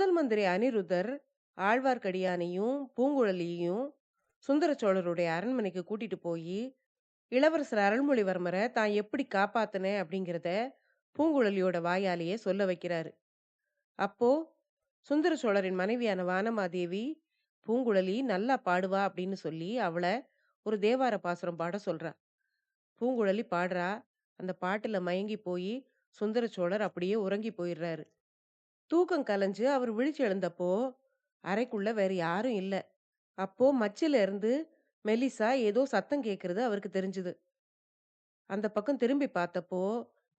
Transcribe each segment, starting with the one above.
முதல் மந்திரி அனிருத்தர் ஆழ்வார்க்கடியானையும் பூங்குழலியையும் சுந்தர சோழருடைய அரண்மனைக்கு கூட்டிட்டு போய் இளவரசர் அருள்மொழிவர்மரை தான் எப்படி காப்பாத்தினேன் அப்படிங்கிறத பூங்குழலியோட வாயாலேயே சொல்ல வைக்கிறாரு. அப்போ சுந்தர சோழரின் மனைவியான வானமாதேவி பூங்குழலி நல்லா பாடுவா அப்படின்னு சொல்லி அவளை ஒரு தேவார பாசுரம் பாட சொல்றா. பூங்குழலி பாடுறா. அந்த பாட்டுல மயங்கி போய் சுந்தர சோழர் அப்படியே உறங்கி போயிடுறாரு. தூக்கம் கலைஞ்சு அவர் விழிச்சு எழுந்தப்போ அறைக்குள்ள வேற யாரும் இல்ல. அப்போ மச்சில இருந்து மெலிசா ஏதோ சத்தம் கேட்கறது அவருக்கு தெரிஞ்சது. அந்த பக்கம் திரும்பி பார்த்தப்போ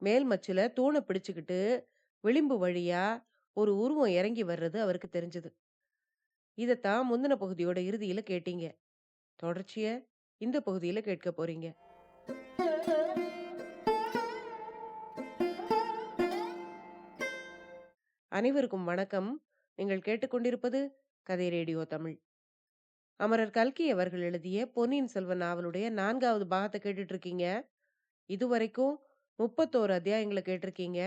மேல் மச்சில தூணை பிடிச்சுக்கிட்டு விளிம்பு வழியா ஒரு உருவம் இறங்கி வர்றது அவருக்கு தெரிஞ்சது. இதத்தான் முந்தின பகுதியோட இறுதியில கேட்டீங்க. தொடர்ச்சிய இந்த பகுதியில கேட்க போறீங்க. அனைவருக்கும் வணக்கம். நீங்கள் கேட்டுக்கொண்டிருப்பது கதை ரேடியோ தமிழ். அமரர் கல்கி அவர்கள் எழுதிய பொன்னியின் செல்வன் நாவலுடைய 4வது பாகத்தை கேட்டுட்டு இருக்கீங்க. இதுவரைக்கும் 31 அத்தியாயங்களை கேட்டிருக்கீங்க.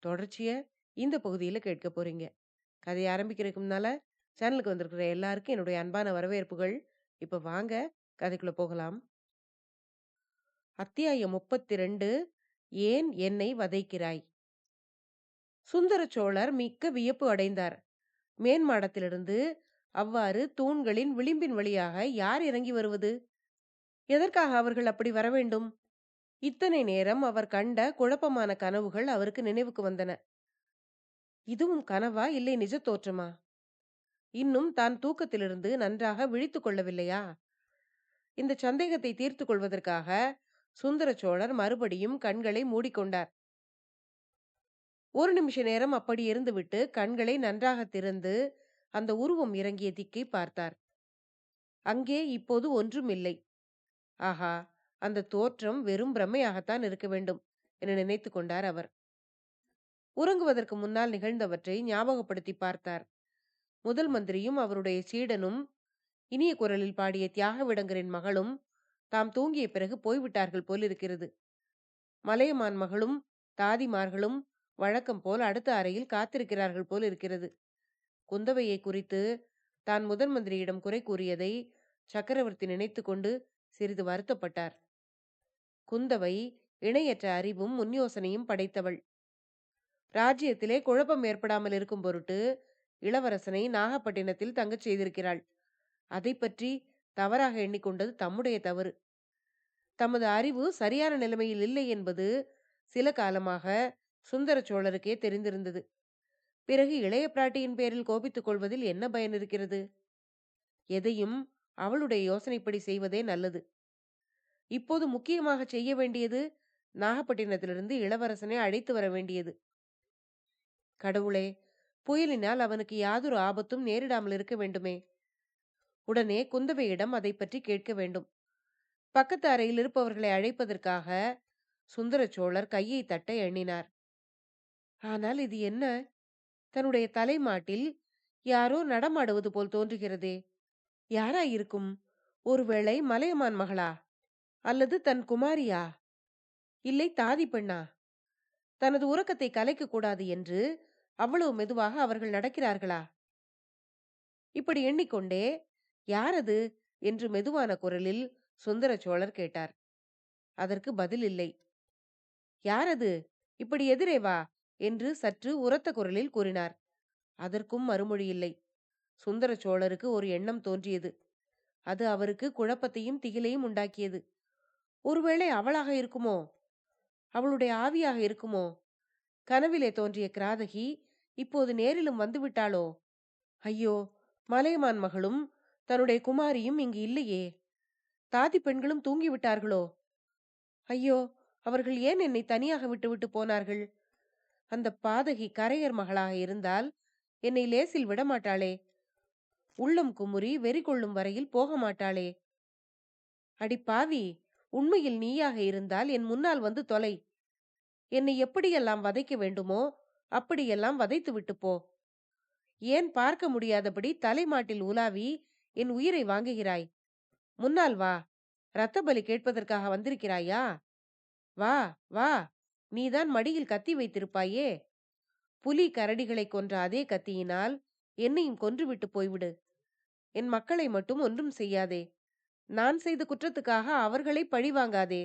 தொடர்ச்சிய இந்த பகுதியில கேட்க போறீங்க. கதையை ஆரம்பிக்கிறதுக்கு முன்னால சேனலுக்கு வந்திருக்கிற எல்லாருக்கும் என்னுடைய அன்பான வரவேற்புகள். இப்ப வாங்க கதைக்குள்ள போகலாம். அத்தியாயம் 32. ஏன் என்னை வதைக்கிறாய்? சுந்தர சோழர் மிக்க வியப்பு அடைந்தார். மேன்மாடத்திலிருந்து அவ்வாறு தூண்களின் விளிம்பின் வழியாக யார் இறங்கி வருவது? எதற்காக அவர்கள் அப்படி வரவேண்டும்? இத்தனை நேரம் அவர் கண்ட குழப்பமான கனவுகள் அவருக்கு நினைவுக்கு வந்தன. இதுவும் கனவா, இல்லை நிஜ தோற்றமா? இன்னும் தான் தூக்கத்திலிருந்து நன்றாக விழித்துக் கொள்ளவில்லையா? இந்த சந்தேகத்தை தீர்த்து கொள்வதற்காக சுந்தர சோழர் மறுபடியும் கண்களை மூடிக்கொண்டார். ஒரு நிமிஷ நேரம் அப்படி இருந்துவிட்டு கண்களை நன்றாக திறந்து அந்த உருவம் இறங்கிய திக்கை பார்த்தார். அங்கே இப்போது ஒன்றும் இல்லை. ஆஹா, அந்த தோற்றம் வெறும் பிரமையாகத்தான் இருக்க வேண்டும் என நினைத்து கொண்டார் அவர். உறங்குவதற்கு முன்னால் நிகழ்ந்தவற்றை ஞாபகப்படுத்தி பார்த்தார். முதல் மந்திரியும் அவருடைய சீடனும் இனிய குரலில் பாடிய தியாக விடங்கரின் மகளும் தாம் தூங்கிய பிறகு போய்விட்டார்கள் போலிருக்கிறது. மலையமான் மகளும் தாதிமார்களும் வழக்கம் போல் அடுத்த அறையில் காத்திருக்கிறார்கள் போல் இருக்கிறது. குந்தவையை குறித்து தான் முதன் மந்திரியிடம் குறை கூறியதை சக்கரவர்த்தி நினைத்து கொண்டு சிறிது வருத்தப்பட்டார். குந்தவை இணையற்ற அறிவும் முன்யோசனையும் படைத்தவள். ராஜ்யத்திலே குழப்பம் ஏற்படாமல் இருக்கும் பொருட்டு இளவரசனை நாகப்பட்டினத்தில் தங்கச் செய்திருக்கிறாள். அதை பற்றி தவறாக எண்ணிக்கொண்டது தம்முடைய தவறு. தமது அறிவு சரியான நிலைமையில் இல்லை என்பது சில காலமாக சுந்தர சோழருக்கே தெரிந்திருந்தது. பிறகு இளைய பிராட்டியின் பேரில் கோபித்துக் கொள்வதில் என்ன பயன் இருக்கிறது? எதையும் அவளுடைய யோசனைப்படி செய்வதே நல்லது. இப்போது முக்கியமாக செய்ய வேண்டியது நாகப்பட்டினத்திலிருந்து இளவரசனை அழைத்து வர வேண்டியது. கடவுளே, புயலினால் அவனுக்கு யாதொரு ஆபத்தும் நேரிடாமல் இருக்க வேண்டுமே. உடனே குந்தவையிடம் அதை பற்றி கேட்க வேண்டும். பக்கத்து அறையில் இருப்பவர்களை அழைப்பதற்காக சுந்தர சோழர் கையை தட்ட எண்ணினார். ஆனால் இது என்ன? தன்னுடைய தலைமாட்டில் யாரோ நடமாடுவது போல் தோன்றுகிறதே. யாராயிருக்கும்? ஒருவேளை மலையமான் மகளா? அல்லது தன் குமாரியா? இல்லை தாதி பெண்ணா? தனது உறக்கத்தை கலைக்க கூடாது என்று அவ்வளவு மெதுவாக அவர்கள் நடக்கிறார்களா? இப்படி எண்ணிக்கொண்டே யார் அது என்று மெதுவான குரலில் சுந்தர சோழர் கேட்டார். அதற்கு பதில் இல்லை. யார் அது? இப்படி எதிரே வா என்று சற்று உரத்த குரலில் கூறினார். அதற்கும் மறுமொழி இல்லை. சுந்தர சோழருக்கு ஒரு எண்ணம் தோன்றியது. அது அவருக்கு குழப்பத்தையும் திகிலையும் உண்டாக்கியது. ஒருவேளை அவளாக இருக்குமோ? அவளுடைய ஆவியாக இருக்குமோ? கனவிலே தோன்றிய கிராதகி இப்போது நேரிலும் வந்துவிட்டாளோ? ஐயோ, மலையமான் மகளும் தன்னுடைய குமாரியும் இங்கு இல்லையே. தாதி பெண்களும் தூங்கிவிட்டார்களோ? ஐயோ, அவர்கள் ஏன் என்னை தனியாக விட்டுவிட்டு போனார்கள்? அந்த பாதகி கரையர் மகளாக இருந்தால் என்னை லேசில் விடமாட்டாளே. உள்ளம் குமுறி வெறி கொள்ளும் வரையில் போக மாட்டாளே. அடி பாவி, உண்மையில் நீயாக இருந்தால் என் முன்னால் வந்து தொலை. என்னை எப்படியெல்லாம் வதைக்க வேண்டுமோ அப்படியெல்லாம் வதைத்து விட்டு போ. ஏன் பார்க்க முடியாதபடி தலைமாட்டில் உலாவி என் உயிரை வாங்குகிறாய்? முன்னால் வா. இரத்த பலி கேட்பதற்காக வந்திருக்கிறாயா? வா, வா. நீதான் மடியில் கத்தி வைத்திருப்பாயே. புலி கரடிகளை கொன்ற அதே கத்தியினால் என்னையும் கொன்றுவிட்டு போய்விடு. என் மக்களை மட்டும் ஒன்றும் செய்யாதே. நான் செய்த குற்றத்துக்காக அவர்களை பழிவாங்காதே.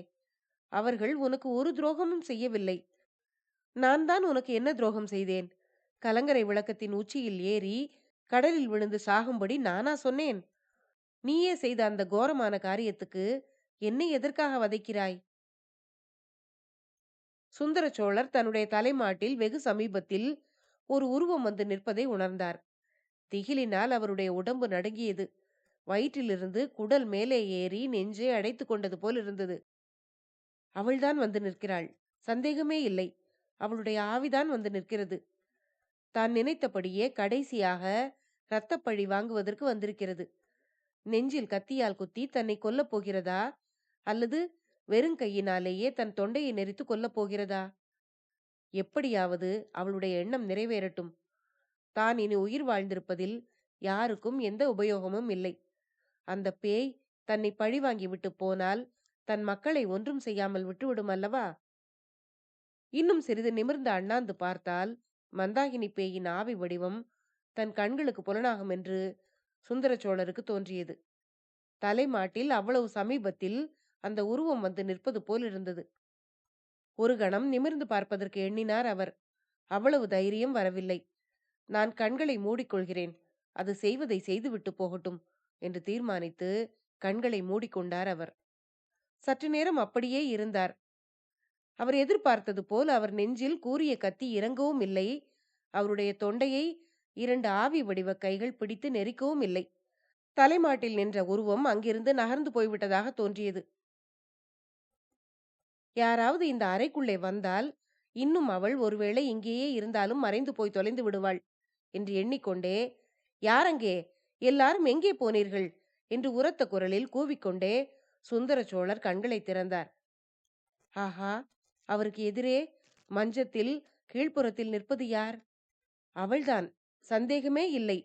அவர்கள் உனக்கு ஒரு துரோகமும் செய்யவில்லை. நான் தான் உனக்கு என்ன துரோகம் செய்தேன்? கலங்கரை விளக்கத்தின் உச்சியில் ஏறி கடலில் விழுந்து சாகும்படி நானா சொன்னேன்? நீயே செய்த அந்த கோரமான காரியத்துக்கு என்னை எதற்காக வதைக்கிறாய்? சுந்தர சோழர் தன்னுடைய தலைமாட்டில் வெகு சமீபத்தில் ஒரு உருவம் வந்து நிற்பதை உணர்ந்தார். திகிலினால் அவருடைய உடம்பு நடுங்கியது. வயிற்றிலிருந்து குடல் மேலே ஏறி நெஞ்சை அடைத்துக் கொண்டது போல் இருந்தது. அவள்தான் வந்து நிற்கிறாள். சந்தேகமே இல்லை. அவளுடைய ஆவிதான் வந்து நிற்கிறது. தான் நினைத்தபடியே கடைசியாக இரத்தப்பழி வாங்குவதற்கு வந்திருக்கிறது. நெஞ்சில் கத்தியால் குத்தி தன்னை கொல்லப் போகிறதா, அல்லது வெறுங்கையினாலேயே தன் தொண்டையை நெரித்து கொல்லப் போகிறதா? எப்படியாவது அவளுடைய எண்ணம் நிறைவேறட்டும். தான் இனி உயிர் வாழ்ந்திருப்பதில் யாருக்கும் எந்த உபயோகமும் இல்லை. அந்த பேய் தன்னை பழிவாங்கி விட்டு போனால் தன் மக்களை ஒன்றும் செய்யாமல் விட்டுவிடும் அல்லவா? இன்னும் சிறிது நிமிர்ந்து அண்ணாந்து பார்த்தால் மந்தாகினி பேயின் ஆவி வடிவம் தன் கண்களுக்கு புலனாகும் என்று சுந்தர சோழருக்கு தோன்றியது. தலைமாட்டில் அவ்வளவு சமீபத்தில் அந்த உருவம் வந்து நிற்பது போல் இருந்தது. ஒரு கணம் நிமிர்ந்து பார்ப்பதற்கு எண்ணினார் அவர். அவ்வளவு தைரியம் வரவில்லை. நான் கண்களை மூடிக்கொள்கிறேன், அது செய்வதை செய்துவிட்டு போகட்டும் என்று தீர்மானித்து கண்களை மூடிக்கொண்டார் அவர். சற்று நேரம் அப்படியே இருந்தார். அவர் எதிர்பார்த்தது போல் அவர் நெஞ்சில் கூரிய கத்தி இறங்கவும் இல்லை. அவருடைய தொண்டையை 2 ஆவி வடிவ கைகள் பிடித்து நெரிக்கவும் இல்லை. தலைமாட்டில் நின்ற உருவம் அங்கிருந்து நகர்ந்து போய்விட்டதாக தோன்றியது. யாராவது இந்த அறைக்குள்ளே வந்தால் இன்னும் அவள் ஒருவேளை இங்கேயே இருந்தாலும் மறைந்து போய் தொலைந்து விடுவாள் என்று எண்ணிக்கொண்டே, யாரங்கே, எல்லாரும் எங்கே போனீர்கள் என்று உரத்த குரலில் கூவிக்கொண்டே சுந்தர சோழர் கண்களை திறந்தார். ஆஹா, அவருக்கு எதிரே மஞ்சத்தில் கீழ்ப்புறத்தில் நிற்பது யார்? அவள்தான், சந்தேகமே இல்லை.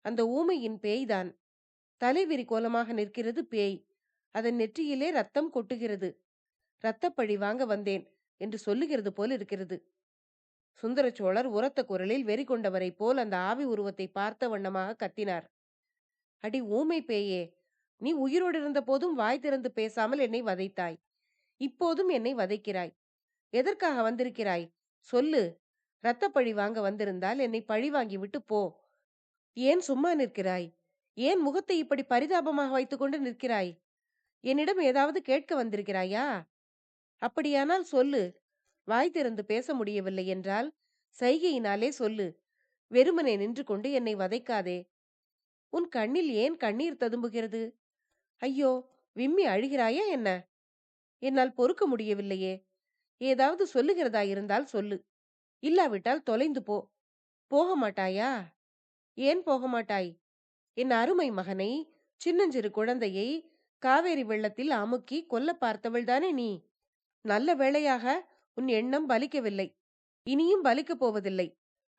அந்த ஊமையின் பேய்தான். தலைவிரி கோலமாக நிற்கிறது பேய். அதன் நெற்றியிலே ரத்தம் கொட்டுகிறது. இரத்தப்பழி வாங்க வந்தேன் என்று சொல்லுகிறது போல் இருக்கிறது. சுந்தர சோழர் உரத்த குரலில் வெறி கொண்டவரை போல் அந்த ஆவி உருவத்தை பார்த்த வண்ணமாக கத்தினார். அடி ஊமை பேயே, நீ உயிரோடு இருந்த போதும் வாய் திறந்து பேசாமல் என்னை வதைத்தாய். இப்போதும் என்னை வதைக்கிறாய். எதற்காக வந்திருக்கிறாய்? சொல்லு. இரத்தப்பழி வாங்க வந்திருந்தால் என்னை பழி வாங்கி விட்டு போ. ஏன் சும்மா நிற்கிறாய்? ஏன் முகத்தை இப்படி பரிதாபமாக வைத்துக்கொண்டு நிற்கிறாய்? என்னிடம் ஏதாவது கேட்க வந்திருக்கிறாயா? அப்படியானால் சொல்லு. வாய் திறந்து பேச முடியவில்லை என்றால் சைகையினாலே சொல்லு. வெறுமனே நின்று கொண்டு என்னை வதைக்காதே. உன் கண்ணில் ஏன் கண்ணீர் ததும்புகிறது? ஐயோ, விம்மி அழுகிறாயா என்ன? என்னால் பொறுக்க முடியவில்லையே. ஏதாவது சொல்லுகிறதா இருந்தால் சொல்லு. இல்லாவிட்டால் தொலைந்து போ. போக மாட்டாயா? ஏன் போக மாட்டாய்? என் அருமை மகனை, சின்னஞ்சிறு குழந்தையை காவேரி வெள்ளத்தில் அமுக்கி கொல்ல பார்த்தவள்தானே நீ? நல்ல வேளையாக உன் எண்ணம் பலிக்கவில்லை. இனியும் பலிக்கப் போவதில்லை.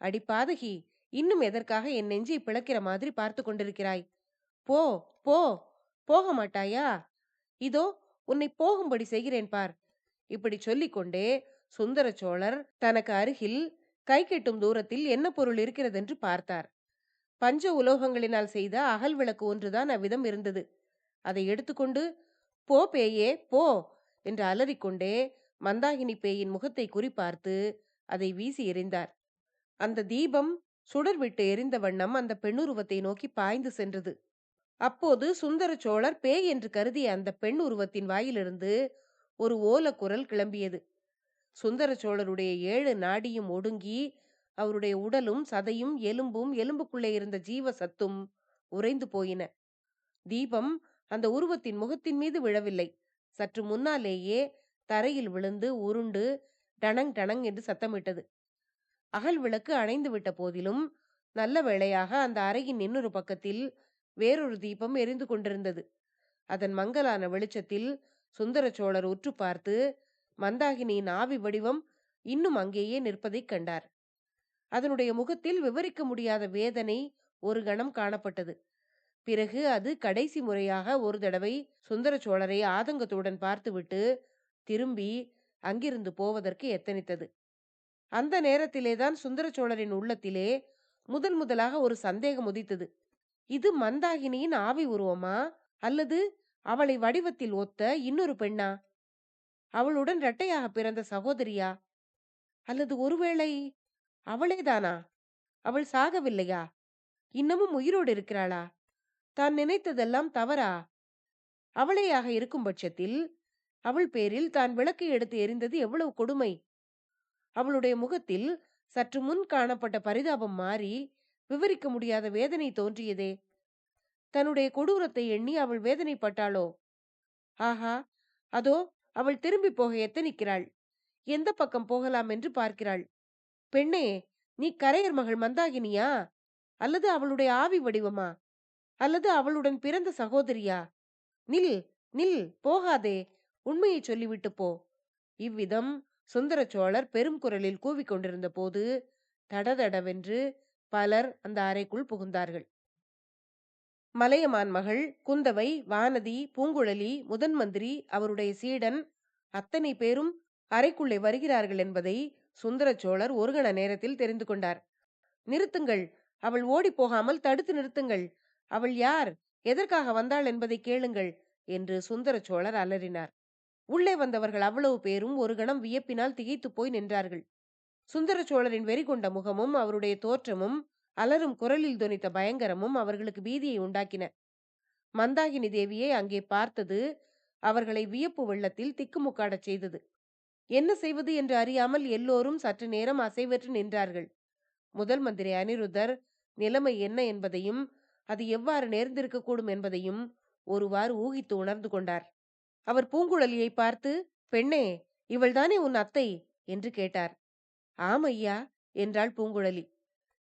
அடி பாதகி, இன்னும் எதற்காக என் நெஞ்சை பிளக்கிற மாதிரி பார்த்து கொண்டிருக்கிறாய்? போ, போ. போக மாட்டாயா? இதோ உன்னை போகும்படி செய்கிறேன் பார். இப்படி சொல்லிக்கொண்டே சுந்தர சோழர் தனக்கு அருகில் கை கெட்டும் தூரத்தில் என்ன பொருள் இருக்கிறதென்று பார்த்தார். பஞ்ச உலோகங்களினால் செய்த அகல் விளக்கு ஒன்றுதான் அவ்விதம் இருந்தது. அதை எடுத்துக்கொண்டு போ பேயே போ என்று அலறிக்கொண்டே மந்தாகினி பேயின் முகத்தை குறிப்பார்த்து அதை வீசி எறிந்தார். அந்த தீபம் சுடர் விட்டு எரிந்த வண்ணம் அந்த பெண்ணுருவத்தை நோக்கி பாய்ந்து சென்றது. அப்போது சுந்தர சோழர் பேய் என்று கருதிய அந்த பெண் உருவத்தின் வாயிலிருந்து ஒரு ஓலக்குரல் கிளம்பியது. சுந்தர சோழருடைய 7 நாடியும் ஒடுங்கி அவருடைய உடலும் சதையும் எலும்பும் எலும்புக்குள்ளே இருந்த ஜீவ சத்தும் உறைந்து போயின. தீபம் அந்த உருவத்தின் முகத்தின் மீது விழவில்லை. சற்று முன்னாலேயே தரையில் விழுந்து உருண்டு டனங் டனங் என்று சத்தமிட்டது. அகல் விளக்கு அணைந்து விட்ட போதிலும் நல்ல வேளையாக அந்த அறையின் இன்னொரு பக்கத்தில் வேறொரு தீபம் எரிந்து கொண்டிருந்தது. அதன் மங்கலான வெளிச்சத்தில் சுந்தர சோழர் உற்று பார்த்து மந்தாகினியின் ஆவி வடிவம் இன்னும் அங்கேயே நிற்பதைக் கண்டார். அதனுடைய முகத்தில் விவரிக்க முடியாத வேதனை ஒரு கணம் காணப்பட்டது. பிறகு அது கடைசி முறையாக ஒரு தடவை சுந்தர சோழரை ஆதங்கத்துடன் பார்த்துவிட்டு திரும்பி அங்கிருந்து போவதற்கு எத்தனித்தது. அந்த நேரத்திலேதான் சுந்தர சோழரின் உள்ளத்திலே முதலாக ஒரு சந்தேகம் உதித்தது. இது மந்தாகினியின் ஆவி உருவமா, அல்லது அவளை வடிவத்தில் ஒத்த இன்னொரு பெண்ணா? அவளுடன் இரட்டையாக பிறந்த சகோதரியா? அல்லது ஒருவேளை அவளேதானா? அவள் சாகவில்லையா? இன்னமும் உயிரோடு இருக்கிறாளா? தான் நினைத்ததெல்லாம் தவறா? அவளேயாக இருக்கும் பட்சத்தில் அவள் பேரில் தான் விளக்கை எடுத்து எறிந்தது எவ்வளவு கொடுமை! அவளுடைய முகத்தில் சற்று முன் காணப்பட்ட பரிதாபம் மாறி விவரிக்க முடியாத வேதனை தோன்றியதே. தன்னுடைய கொடூரத்தை எண்ணி அவள் வேதனைப்பட்டாளோ? ஆஹா, அதோ அவள் திரும்பி போக எத்தனிக்கிறாள். எந்த பக்கம் போகலாம் என்று பார்க்கிறாள். பெண்ணே, நீ கரையர் மகள் மந்தாகினியா? அல்லது அவளுடைய ஆவி வடிவமா? அல்லது அவளுடன் பிறந்த சகோதரியா? நில், நில், போகாதே. உண்மையை சொல்லிவிட்டு போ. இவ்விதம் சுந்தர சோழர் பெரும் குரலில் கூவிக் கொண்டிருந்த போது தடதடவென்று பலர் அந்த அறைக்குள் புகுந்தார்கள். மலையமான் மகள், குந்தவை, வானதி, பூங்குழலி, முதன் மந்திரி, அவருடைய சீடன் அத்தனை பேரும் அறைக்குள்ளே வருகிறார்கள் என்பதை சுந்தர சோழர் ஒரு கண நேரத்தில் தெரிந்து கொண்டார். நிறுத்துங்கள், அவள் ஓடி போகாமல் தடுத்து நிறுத்துங்கள். அவள் யார், எதற்காக வந்தாள் என்பதை கேளுங்கள் என்று சுந்தர சோழர் அலறினார். உள்ளே வந்தவர்கள் அவ்வளவு பேரும் ஒரு கணம் வியப்பினால் திகைத்து போய் நின்றார்கள். சுந்தர சோழரின் வெறி கொண்ட முகமும் அவருடைய தோற்றமும் அலரும் குரலில் தொனித்த பயங்கரமும் அவர்களுக்கு பீதியை உண்டாக்கின. மந்தாகினி தேவியை அங்கே பார்த்தது அவர்களை வியப்பு வெள்ளத்தில் திக்குமுக்காடச் செய்தது. என்ன செய்வது என்று அறியாமல் எல்லோரும் சற்று நேரம் அசைவற்று நின்றார்கள். முதல் மந்திரி அனிருத்தர் நிலைமை என்ன என்பதையும் அது எவ்வாறு நேர்ந்திருக்கக்கூடும் என்பதையும் ஒருவாறு ஊகித்து உணர்ந்து கொண்டார். அவர் பூங்குழலியை பார்த்து, பெண்ணே, இவள்தானே உன் அத்தை என்று கேட்டார். ஆம் ஐயா என்றாள் பூங்குழலி.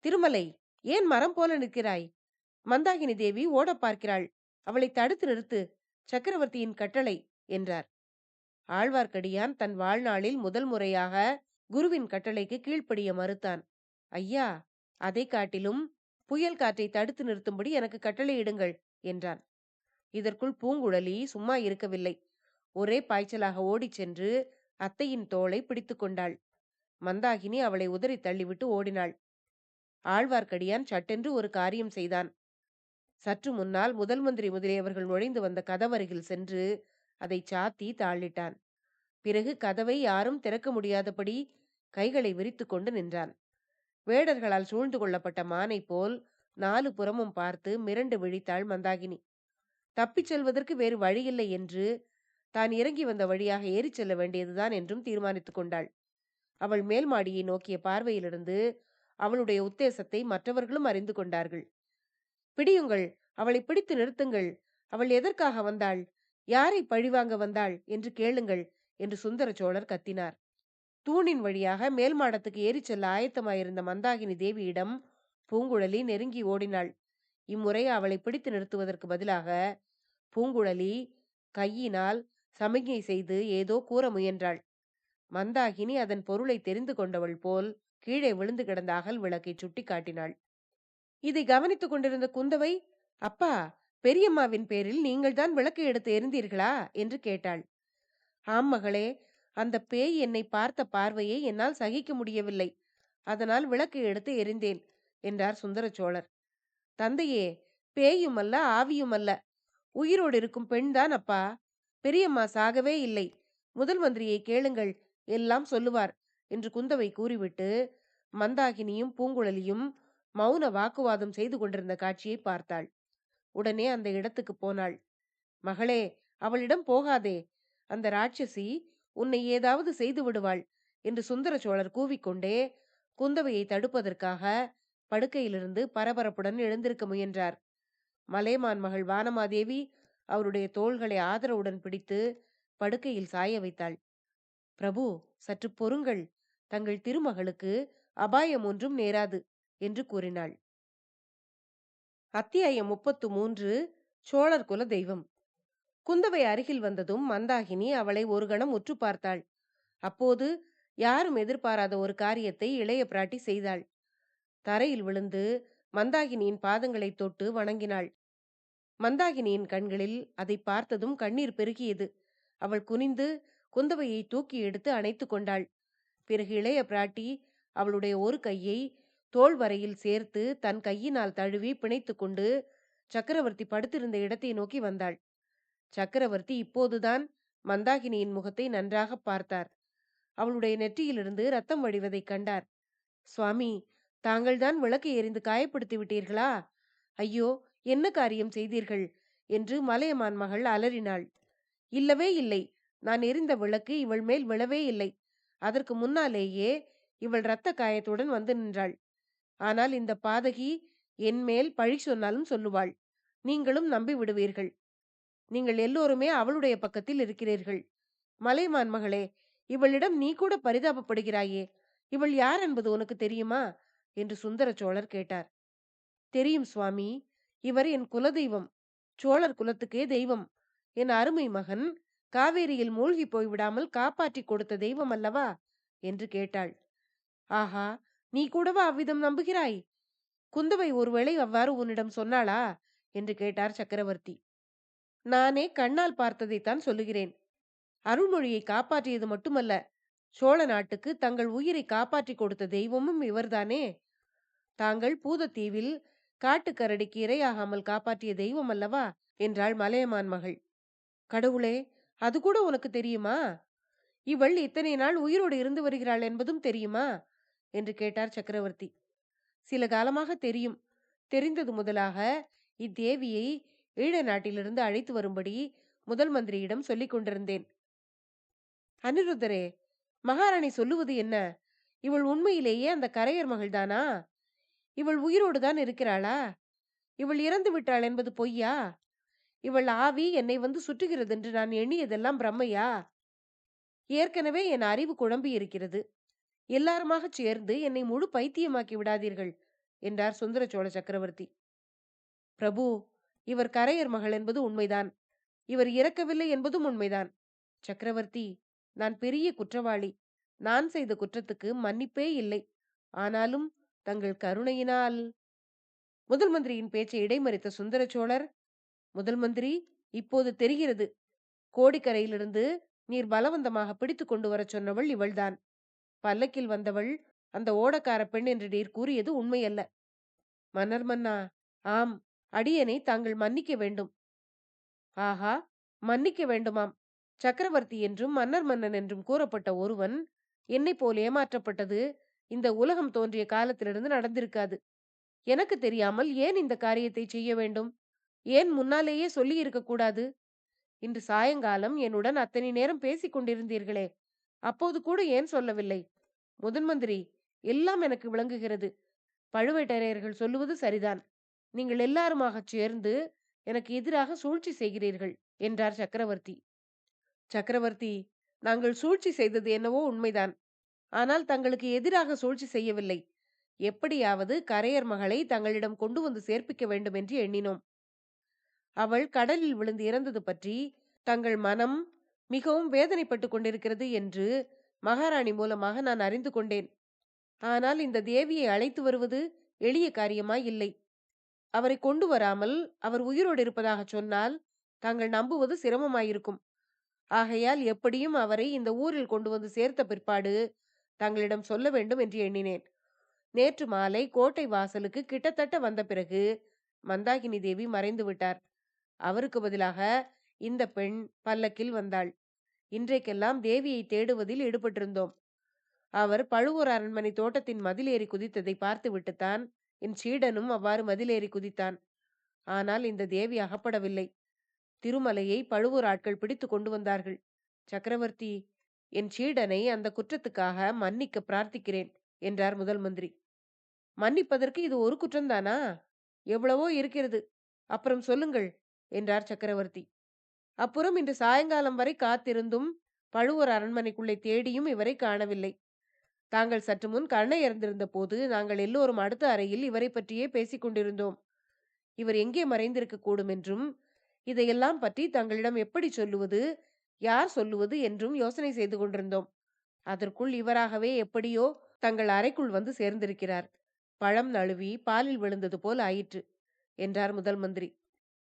திருமலை, ஏன் மரம் போல நிற்கிறாய்? மந்தாகினி தேவி ஓட பார்க்கிறாள், அவளை தடுத்து நிறுத்து, சக்கரவர்த்தியின் கட்டளை என்றார். ஆழ்வார்க்கடியான் தன் வாழ்நாளில் முதல் முறையாக குருவின் கட்டளைக்கு கீழ்ப்படிய மறுத்தான். ஐயா, அதை காட்டிலும் புயல் காற்றை தடுத்து நிறுத்தும்படி எனக்கு கட்டளையிடுங்கள் என்றான். இதற்குள் பூங்குழலி சும்மா இருக்கவில்லை. ஒரே பாய்ச்சலாக ஓடிச் சென்று அத்தையின் தோளை பிடித்து கொண்டாள். மந்தாகினி அவளை உதறி தள்ளிவிட்டு ஓடினாள். ஆழ்வார்க்கடியான் சட்டென்று ஒரு காரியம் செய்தான். சற்று முன்னால் முதல் மந்திரி முதலியவர்கள் நுழைந்து வந்த கதவருகில் சென்று அதை சாத்தி தாளிட்டான். பிறகு கதவை யாரும் திறக்க முடியாதபடி கைகளை விரித்து கொண்டு நின்றான். வேடர்களால் சூழ்ந்து கொள்ளப்பட்ட மானை போல் 4 புறமும் பார்த்து மிரண்டு விழித்தாள் மந்தாகினி. தப்பிச் செல்வதற்கு வேறு வழியில்லை என்று, தான் இறங்கி வந்த வழியாக ஏறிச் செல்ல வேண்டியதுதான் என்றும் தீர்மானித்துக் கொண்டாள். அவள் மேல் மாடியை நோக்கிய பார்வையிலிருந்து அவளுடைய உத்தேசத்தை மற்றவர்களும் அறிந்து கொண்டார்கள். பிடியுங்கள், அவளை பிடித்து நிறுத்துங்கள். அவள் எதற்காக வந்தாள், யாரை பழிவாங்க வந்தாள் என்று கேளுங்கள் என்று சுந்தர சோழர் கத்தினார். தூணின் வழியாக மேல் மாடத்துக்கு ஏறிச் செல்ல ஆயத்தமாயிருந்த மந்தாகினி தேவியிடம் பூங்குழலி நெருங்கி ஓடினாள். இம்முறை அவளை பிடித்து நிறுத்துவதற்கு பதிலாக பூங்குழலி கையினால் சமிக்ஞை செய்து ஏதோ கூற முயன்றாள். மந்தாகினி அதன் பொருளை தெரிந்து கொண்டவள் போல் கீழே விழுந்து கிடந்த அகல் விளக்கை சுட்டி காட்டினாள். இதை கவனித்துக் கொண்டிருந்த குந்தவை, அப்பா, பெரியம்மாவின் பேரில் நீங்கள்தான் விளக்கு எடுத்து எரிந்தீர்களா என்று கேட்டாள். ஆம் மகளே, அந்த பேய் என்னை பார்த்த பார்வையை என்னால் சகிக்க முடியவில்லை. அதனால் விளக்கு எடுத்து எரிந்தேன் என்றார் சுந்தர சோழர். தந்தையே, பேயும் அல்ல, ஆவியும் அல்ல, உயிரோடு இருக்கும் பெண்தான் அப்பா. பெரியம்மா சாகவே இல்லை. முதல் மந்திரியை கேளுங்கள், எல்லாம் சொல்லுவார் என்று குந்தவை கூறிவிட்டு மந்தாகினியும் பூங்குழலியும் மௌன வாக்குவாதம் செய்து கொண்டிருந்த காட்சியை பார்த்தாள். உடனே அந்த இடத்துக்கு போனாள். மகளே, அவளிடம் போகாதே. அந்த ராட்சசி உன்னை ஏதாவது செய்து விடுவாள் என்று சுந்தர சோழர் கூவிக்கொண்டே குந்தவையை தடுப்பதற்காக படுக்கையிலிருந்து பரபரப்புடன் எழுந்திருக்க முயன்றார். மலைமான் மகள் வானமாதேவி அவருடைய தோள்களை ஆதரவுடன் பிடித்து படுக்கையில் சாய வைத்தாள். பிரபு, சற்று பொறுங்கள், தங்கள் திருமகளுக்கு அபாயம் ஒன்றும் நேராது என்று கூறினாள். அத்தியாயம் 33. சோழர் குல தெய்வம். குந்தவை அருகில் வந்ததும் மந்தாகினி அவளை ஒரு கணம் உற்று பார்த்தாள். அப்போது யாரும் எதிர்பாராத ஒரு காரியத்தை இளைய பிராட்டி செய்தாள். தரையில் விழுந்து மந்தாகினியின் பாதங்களை தொட்டு வணங்கினாள். மந்தாகினியின் கண்களில் அதை பார்த்ததும் கண்ணீர் பெருகியது. அவள் குனிந்து குந்தவையை தூக்கி எடுத்து அணைத்து கொண்டாள். பிறகு இளைய பிராட்டி அவளுடைய ஒரு கையை தோள் வரையில் சேர்த்து தன் கையினால் தழுவி பிணைத்துக் கொண்டு சக்கரவர்த்தி படுத்திருந்த இடத்தை நோக்கி வந்தாள். சக்கரவர்த்தி இப்போதுதான் மந்தாகினியின் முகத்தை நன்றாக பார்த்தார். அவளுடைய நெற்றியிலிருந்து ரத்தம் வடிவதைக் கண்டார். சுவாமி, தாங்கள்தான் விளக்கை எரிந்து காயப்படுத்தி விட்டீர்களா? ஐயோ, என்ன காரியம் செய்தீர்கள் என்று மலையமான் மகள் அலறினாள். இல்லவே இல்லை, நான் எரிந்த விளக்கு இவள் மேல் விழவே இல்லை. அதற்கு முன்னாலேயே இவள் இரத்த காயத்துடன் வந்து நின்றாள். ஆனால் இந்த பாதகி என் மேல் பழி சொன்னாலும் சொல்லுவாள். நீங்களும் நம்பி விடுவீர்கள். நீங்கள் எல்லோருமே அவளுடைய பக்கத்தில் இருக்கிறீர்கள். மலைமான் மகளே, இவளிடம் நீ கூட பரிதாபப்படுகிறாயே, இவள் யார் என்பது உனக்கு தெரியுமா என்று சுந்தர சோழர் கேட்டார். தெரியும் சுவாமி, இவர் என் குலதெய்வம், சோழர் குலத்துக்கே தெய்வம். என் அருமை மகன் காவேரியில் மூழ்கி போய்விடாமல் காப்பாற்றி கொடுத்த தெய்வம் அல்லவா என்று கேட்டாள். ஆஹா, நீ கூடவா அவ்விதம் நம்புகிறாய்? குந்தவை ஒருவேளை அவ்வாறு உன்னிடம் சொன்னாளா என்று கேட்டார் சக்கரவர்த்தி. நானே கண்ணால் பார்த்ததைத்தான் சொல்லுகிறேன். அருள்மொழியை காப்பாற்றியது மட்டுமல்ல, சோழ நாட்டுக்கு தங்கள் உயிரை காப்பாற்றி கொடுத்த தெய்வமும் இவர்தானே. தாங்கள் பூதத்தீவில் காட்டுக்கரடிக்கு இரையாகாமல் காப்பாற்றிய தெய்வம் அல்லவா என்றாள் மலையமான் மகள். கடவுளே, அது கூட உனக்கு தெரியுமா? இவள் இத்தனை நாள் உயிரோடு இருந்து வருகிறாள் என்பதும் தெரியுமா என்று கேட்டார் சக்கரவர்த்தி. சில காலமாக தெரியும். தெரிந்தது முதலாக இத்தேவியை ஈழ நாட்டிலிருந்து அழைத்து வரும்படி முதல் மந்திரியிடம் சொல்லிக் கொண்டிருந்தேன். அனிருத்தரே, மகாராணி சொல்லுவது என்ன? இவள் உண்மையிலேயே அந்த கரையர் மகள்தானா? இவள் உயிரோடு தான் இருக்கிறாளா? இவள் இறந்து விட்டாள் என்பது பொய்யா? இவள் ஆவி என்னை வந்து சுற்றுகிறது என்று நான் எண்ணியதெல்லாம் பிரம்மையா? ஏற்கனவே என் அறிவு குழம்பி இருக்கிறது. எல்லாருமாக சேர்ந்து என்னை முழு பைத்தியமாக்கி விடாதீர்கள் என்றார் சுந்தர சோழ சக்கரவர்த்தி. பிரபு, இவர் கரையர் மகள் என்பது உண்மைதான். இவர் இறக்கவில்லை என்பதும் உண்மைதான். சக்கரவர்த்தி, நான் பெரிய குற்றவாளி. நான் செய்த குற்றத்துக்கு மன்னிப்பே இல்லை. ஆனாலும் தங்கள் கருணையினால்... முதல் மந்திரியின் பேச்சை இடைமறித்த சுந்தர சோழர், முதல் மந்திரி, இப்போது தெரிகிறது. கோடிக்கரையிலிருந்து நீர் பலவந்தமாக பிடித்து கொண்டு வர சொன்னவள் இவள்தான். பல்லக்கில் வந்தவள் அந்த ஓடக்கார பெண் என்று நீர் கூறியது உண்மையல்ல. மன்னர் மன்னா, ஆம், அடியனை தாங்கள் மன்னிக்க வேண்டும். ஆஹா, மன்னிக்க வேண்டுமாம். சக்கரவர்த்தி என்றும் மன்னர் மன்னன் என்றும் கூறப்பட்ட ஒருவன் என்னை போல் ஏமாற்றப்பட்டது இந்த உலகம் தோன்றிய காலத்திலிருந்து நடந்திருக்காது. எனக்கு தெரியாமல் ஏன் இந்த காரியத்தை செய்ய வேண்டும்? ஏன் முன்னாலேயே சொல்லி இருக்க கூடாது? இன்று சாயங்காலம் என்னுடன் அத்தனை நேரம் பேசிக் கொண்டிருந்தீர்களே, அப்போது கூட ஏன் சொல்லவில்லை? முதன் மந்திரி, எல்லாம் எனக்கு விளங்குகிறது. பழுவேட்டரையர்கள் சொல்லுவது சரிதான். நீங்கள் எல்லாருமாகச் சேர்ந்து எனக்கு எதிராக சூழ்ச்சி செய்கிறீர்கள் என்றார் சக்கரவர்த்தி. சக்கரவர்த்தி, நாங்கள் சூழ்ச்சி செய்தது என்னவோ உண்மைதான். ஆனால் தங்களுக்கு எதிராக சூழ்ச்சி செய்யவில்லை. எப்படியாவது கரையர் மகளை தங்களிடம் கொண்டு வந்து சேர்ப்பிக்க வேண்டும் என்று எண்ணினோம். அவள் கடலில் விழுந்து இறந்தது பற்றி தங்கள் மனம் மிகவும் வேதனைப்பட்டு கொண்டிருக்கிறது என்று மகாராணி மூலமாக நான் அறிந்து கொண்டேன். ஆனால் இந்த தேவியை அழைத்து வருவது எளிய காரியமாய் இல்லை. அவரை கொண்டு வராமல் அவர் உயிரோடு இருப்பதாக சொன்னால் தாங்கள் நம்புவது சிரமமாயிருக்கும். ஆகையால் எப்படியும் அவரை இந்த ஊரில் கொண்டு வந்து சேர்த்த பிற்பாடு தங்களிடம் சொல்ல வேண்டும் என்று எண்ணினேன். நேற்று மாலை கோட்டை வாசலுக்கு கிட்டத்தட்ட வந்த பிறகு மந்தாகினி தேவி மறைந்து விட்டார். அவருக்கு பதிலாக இந்த பெண் பல்லக்கில் வந்தாள். இன்றைக்கெல்லாம் தேவியை தேடுவதில் ஈடுபட்டிருந்தோம். அவர் பழுவூர் அரண்மனை தோட்டத்தின் மதிலேறி குதித்ததை பார்த்து விட்டுத்தான் என் சீடனும் அவ்வாறு மதிலேறி குதித்தான். ஆனால் இந்த தேவி அகப்படவில்லை. திருமலையை பழுவூர் ஆட்கள் பிடித்து கொண்டு வந்தார்கள். சக்கரவர்த்தி, என் சீடனை அந்த குற்றத்துக்காக மன்னிக்க பிரார்த்திக்கிறேன் என்றார் முதல் மந்திரி. மன்னிப்பதற்கு இது ஒரு குற்றம்தானா? எவ்வளவோ இருக்கிறது. அப்புறம் சொல்லுங்கள் என்றார் சக்கரவர்த்தி. அப்புறம் இன்று சாயங்காலம் வரை காத்திருந்தும் பழுவூர் அரண்மனைக்குள்ளே தேடியும் இவரை காணவில்லை. தாங்கள் சற்று முன் கண்ணை இறந்திருந்த போது நாங்கள் எல்லோரும் அடுத்த அறையில் இவரை பற்றியே பேசிக் கொண்டிருந்தோம். இவர் எங்கே மறைந்திருக்க கூடும் என்றும் இதையெல்லாம் பற்றி தங்களிடம் எப்படி சொல்லுவது, யார் சொல்லுவது என்றும் யோசனை செய்து கொண்டிருந்தோம். அதற்குள் இவராகவே எப்படியோ தங்கள் அறைக்குள் வந்து சேர்ந்திருக்கிறார். பழம் நழுவி பாலில் விழுந்தது போல் ஆயிற்று என்றார் முதல் மந்திரி.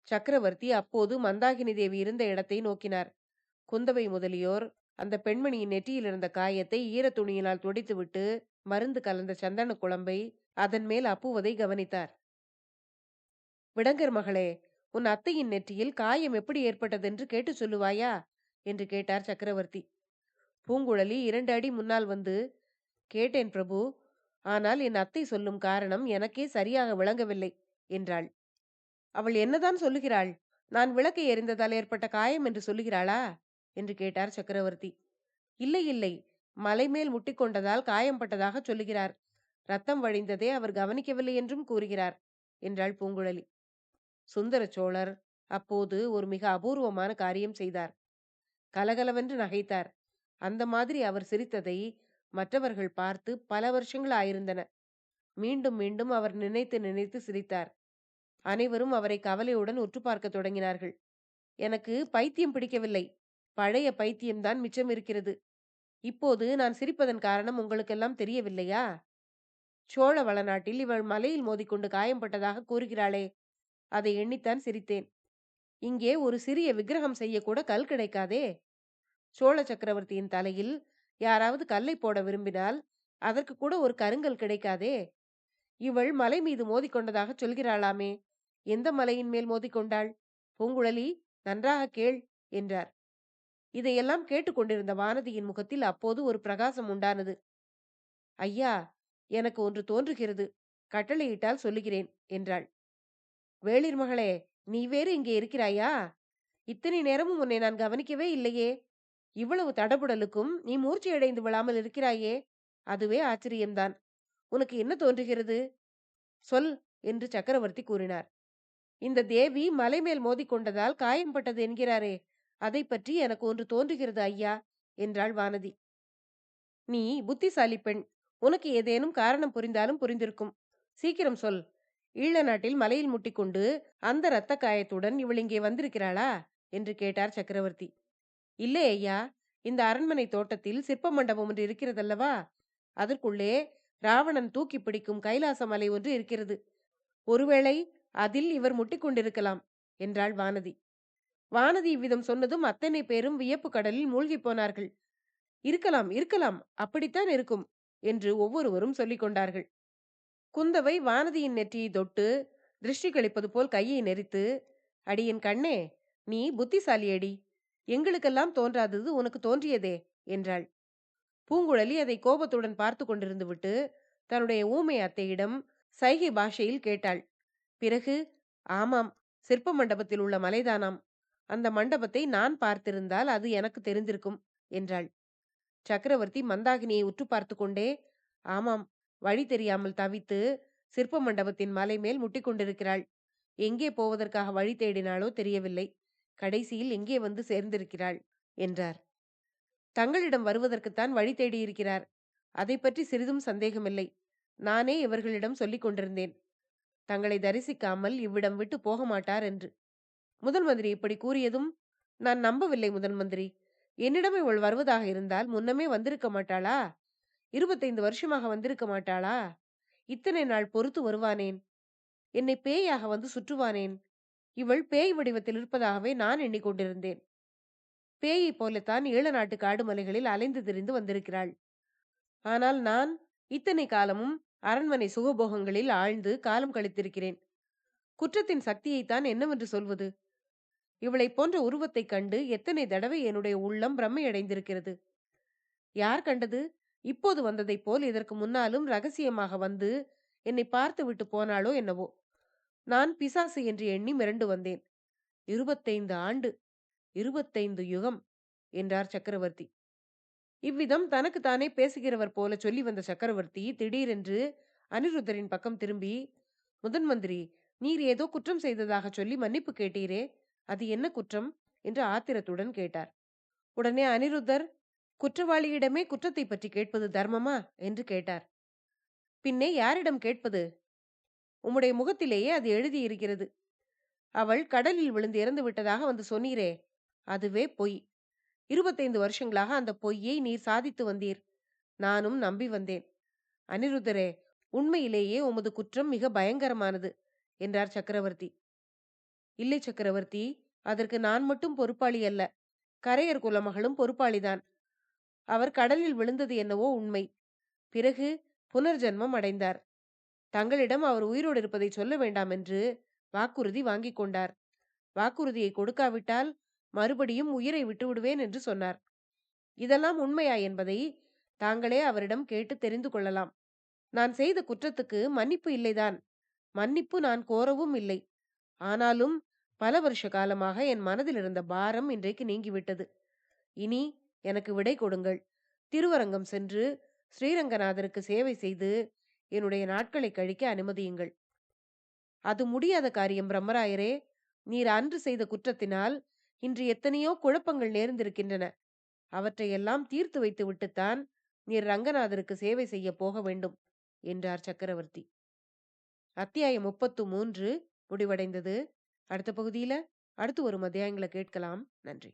சக்கரவர்த்தி அப்போது மந்தாகினி தேவி இருந்த இடத்தை நோக்கினார். குந்தவை முதலியோர் அந்த பெண்மணியின் நெற்றியில் இருந்த காயத்தை ஈர துணியினால் துடைத்துவிட்டு மருந்து கலந்த சந்தன குழம்பை அதன் மேல் அப்புவதை கவனித்தார். விடங்கர் மகளே, உன் அத்தையின் நெற்றியில் காயம் எப்படி ஏற்பட்டதென்று கேட்டு சொல்லுவாயா என்று கேட்டார் சக்கரவர்த்தி. பூங்குழலி 2 அடி முன்னால் வந்து, கேட்டேன் பிரபு, ஆனால் என் அத்தை சொல்லும் காரணம் எனக்கே சரியாக விளங்கவில்லை என்றாள். அவள் என்னதான் சொல்லுகிறாள்? நான் விளக்கை எறிந்ததால் ஏற்பட்ட காயம் என்று சொல்லுகிறாளா என்று கேட்டார் சக்கரவர்த்தி. இல்லை இல்லை, மலைமேல் முட்டிக்கொண்டதால் காயம்பட்டதாக சொல்லுகிறார். ரத்தம் வழிந்ததே அவர் கவனிக்கவில்லை என்றும் கூறுகிறார் என்றாள் பூங்குழலி. சுந்தர சோழர் அப்போது ஒரு மிக அபூர்வமான காரியம் செய்தார். கலகலவென்று நகைத்தார். அந்த மாதிரி அவர் சிரித்ததை மற்றவர்கள் பார்த்து பல வருஷங்கள் ஆயிருந்தன. மீண்டும் மீண்டும் அவர் நினைத்து நினைத்து சிரித்தார். அனைவரும் அவரை கவலையுடன் உற்று பார்க்க தொடங்கினார்கள். எனக்கு பைத்தியம் பிடிக்கவில்லை, பழைய பைத்தியம்தான் மிச்சம் இருக்கிறது. இப்போது நான் சிரிப்பதன் காரணம் உங்களுக்கெல்லாம் தெரியவில்லையா? சோழ வளநாட்டில் இவள் மலையில் மோதிக்கொண்டு காயம்பட்டதாக கூறுகிறாளே, அதை எண்ணித்தான் சிரித்தேன். இங்கே ஒரு சிறிய விக்கிரகம் செய்யக்கூட கல் கிடைக்காதே. சோழ சக்கரவர்த்தியின் தலையில் யாராவது கல்லை போட விரும்பினால் அதற்கு கூட ஒரு கருங்கல் கிடைக்காதே. இவள் மலை மீது மோதிக்கொண்டதாக சொல்கிறாளாமே, எந்த மலையின் மேல் மோதிக்கொண்டாள்? பூங்குழலி, நன்றாக கேள் என்றார். இதையெல்லாம் கேட்டுக்கொண்டிருந்த வானதியின் முகத்தில் அப்போது ஒரு பிரகாசம் உண்டானது. ஐயா, எனக்கு ஒன்று தோன்றுகிறது, கட்டளையிட்டால் சொல்லுகிறேன் என்றாள். வேளிர் மகளே, நீ வேறு இங்கே இருக்கிறாயா? இத்தனை நேரமும் உன்னை நான் கவனிக்கவே இல்லையே. இவ்வளவு தடபுடலுக்கும் நீ மூர்ச்சையடைந்து விழாமல் இருக்கிறாயே, அதுவே ஆச்சரியம்தான். உனக்கு என்ன தோன்றுகிறது? சொல் என்று சக்கரவர்த்தி கூறினார். இந்த தேவி மலை மேல் மோதிக்கொண்டதால் காயம்பட்டது என்கிறாரே, அதை பற்றி எனக்கு ஒன்று தோன்றுகிறது ஐயா என்றாள் வானதி. நீ புத்திசாலி பெண், உனக்கு ஏதேனும் காரணம் புரிந்தாலும் புரிந்திருக்கும். சீக்கிரம் சொல். ஈழ நாட்டில் மலையில் முட்டிக்கொண்டு அந்த இரத்த காயத்துடன் இவள் இங்கே வந்திருக்கிறாளா என்று கேட்டார் சக்கரவர்த்தி. இல்லை ஐயா, இந்த அரண்மனை தோட்டத்தில் சிற்ப மண்டபம் ஒன்று இருக்கிறதல்லவா, அதற்குள்ளே ராவணன் தூக்கி பிடிக்கும் கைலாச மலை ஒன்று இருக்கிறது. ஒருவேளை அதில் இவர் முட்டிக்கொண்டிருக்கலாம் என்றாள் வானதி. வானதி இவ்விதம் சொன்னதும் அத்தனை பேரும் வியப்பு கடலில் மூழ்கி போனார்கள். இருக்கலாம் இருக்கலாம், அப்படித்தான் இருக்கும் என்று ஒவ்வொருவரும் சொல்லிக் கொண்டார்கள். குந்தவை வானதியின் நெற்றியை தொட்டு திருஷ்டி கழிப்பது போல் கையை நெரித்து, அடியின் கண்ணே, நீ புத்திசாலியடி, எங்களுக்கெல்லாம் தோன்றாதது உனக்கு தோன்றியதே என்றாள். பூங்குழலி அதை கோபத்துடன் பார்த்து கொண்டிருந்து விட்டு தன்னுடைய ஊமை அத்தையிடம் சைகை பாஷையில் கேட்டாள். பிறகு, ஆமாம், சிற்ப மண்டபத்தில் உள்ள மலைதானாம். அந்த மண்டபத்தை நான் பார்த்திருந்தால் அது எனக்கு தெரிந்திருக்கும் என்றாள். சக்கரவர்த்தி மந்தாகினியை உற்று பார்த்து கொண்டே, ஆமாம், வழி தெரியாமல் தவித்து சிற்ப மண்டபத்தின் மலை மேல் முட்டிக்கொண்டிருக்கிறாள். எங்கே போவதற்காக வழி தேடினாளோ தெரியவில்லை. கடைசியில் எங்கே வந்து சேர்ந்திருக்கிறாள் என்றார். தங்களிடம் வருவதற்குத்தான் வழி தேடியிருக்கிறார். அதை பற்றி சிறிதும் சந்தேகமில்லை. நானே இவர்களிடம் சொல்லிக் கொண்டிருந்தேன், தங்களை தரிசிக்காமல் இவ்விடம் விட்டு போக மாட்டார் என்று. முதன் மந்திரி இப்படி கூறியதும் நான் நம்பவில்லை. முதன் மந்திரி, என்னிடம் இவள் வருவதாக இருந்தால் முன்னமே வந்திருக்க மாட்டாளா? 25 வருஷமாக வந்திருக்க மாட்டாளா? இத்தனை நாள் பொறுத்து வருவானேன்? என்னை பேயாக வந்து சுற்றுவானேன்? இவள் பேய் வடிவத்தில் இருப்பதாகவே நான் எண்ணிக்கொண்டிருந்தேன். பேயை போலத்தான் ஈழ நாட்டு காடு மலைகளில் அலைந்து திரிந்து வந்திருக்கிறாள். ஆனால் நான் இத்தனை காலமும் அரண்மனை சுகபோகங்களில் ஆழ்ந்து காலம் கழித்திருக்கிறேன். குற்றத்தின் சக்தியைத்தான் என்னவென்று சொல்வது? இவளை போன்ற உருவத்தைக் கண்டு எத்தனை தடவை என்னுடைய உள்ளம் பிரம்மையடைந்திருக்கிறது. யார் கண்டது? இப்போது வந்ததைப் போல் இதற்கு முன்னாலும் ரகசியமாக வந்து என்னை பார்த்து விட்டு போனாளோ என்னவோ. நான் பிசாசு என்று எண்ணி மிரண்டு வந்தேன். 25 ஆண்டு, 25 யுகம் என்றார் சக்கரவர்த்தி. இவ்விதம் தனக்கு தானே பேசுகிறவர் போல சொல்லி வந்த சக்கரவர்த்தி திடீரென்று அனிருத்தரின் பக்கம் திரும்பி, முதன் மந்திரி, நீர் ஏதோ குற்றம் செய்ததாக சொல்லி மன்னிப்பு கேட்டீரே, அது என்ன குற்றம் என்று ஆத்திரத்துடன் கேட்டார். உடனே அனிருத்தர், குற்றவாளியிடமே குற்றத்தை பற்றி கேட்பது தர்மமா என்று கேட்டார். பின்னே யாரிடம் கேட்பது? உம்முடைய முகத்திலேயே அது எழுதியிருக்கிறது. அவள் கடலில் விழுந்து இறந்து விட்டதாக வந்து சொன்னீரே, அதுவே பொய். 25 வருஷங்களாக அந்த பொய்யை நீர் சாதித்து வந்தீர். நானும் நம்பி வந்தேன். அனிருத்தரே, உண்மையிலேயே உமது குற்றம் மிக பயங்கரமானது என்றார் சக்கரவர்த்தி. இல்லை சக்கரவர்த்தி, அதற்கு நான் மட்டும் பொறுப்பாளி அல்ல, கரையர் குலமகளும் பொறுப்பாளிதான். அவர் கடலில் விழுந்தது என்னவோ உண்மை. பிறகு புனர்ஜன்மம் அடைந்தார். தங்களிடம் அவர் உயிரோடு இருப்பதை சொல்ல வேண்டாம் என்று வாக்குறுதி வாங்கிக் கொண்டார். வாக்குறுதியை கொடுக்காவிட்டால் மறுபடியும் உயிரை விட்டுவிடுவேன் என்று சொன்னார். இதெல்லாம் உண்மையா என்பதை தாங்களே அவரிடம் கேட்டு தெரிந்து கொள்ளலாம். நான் செய்த குற்றத்துக்கு மன்னிப்பு இல்லைதான். மன்னிப்பு நான் கோரவும் இல்லை. ஆனாலும் பல வருஷ காலமாக என் மனதில் இருந்த பாரம் இன்றைக்கு நீங்கிவிட்டது. இனி எனக்கு விடை கொடுங்கள். திருவரங்கம் சென்று ஸ்ரீரங்கநாதருக்கு சேவை செய்து என்னுடைய நாட்களை கழிக்க அனுமதியுங்கள். அது முடியாத காரியம் பிரம்மராயரே. நீர் அன்று செய்த குற்றத்தினால் இன்று எத்தனையோ குழப்பங்கள் நேர்ந்திருக்கின்றன. அவற்றையெல்லாம் தீர்த்து வைத்து விட்டுத்தான் நீர் ரங்கநாதருக்கு சேவை செய்ய போக வேண்டும் என்றார் சக்கரவர்த்தி. அத்தியாயம் 33 முடிவடைந்தது. அடுத்த பகுதியில அடுத்து வரும் அத்தியாயங்களை கேட்கலாம். நன்றி.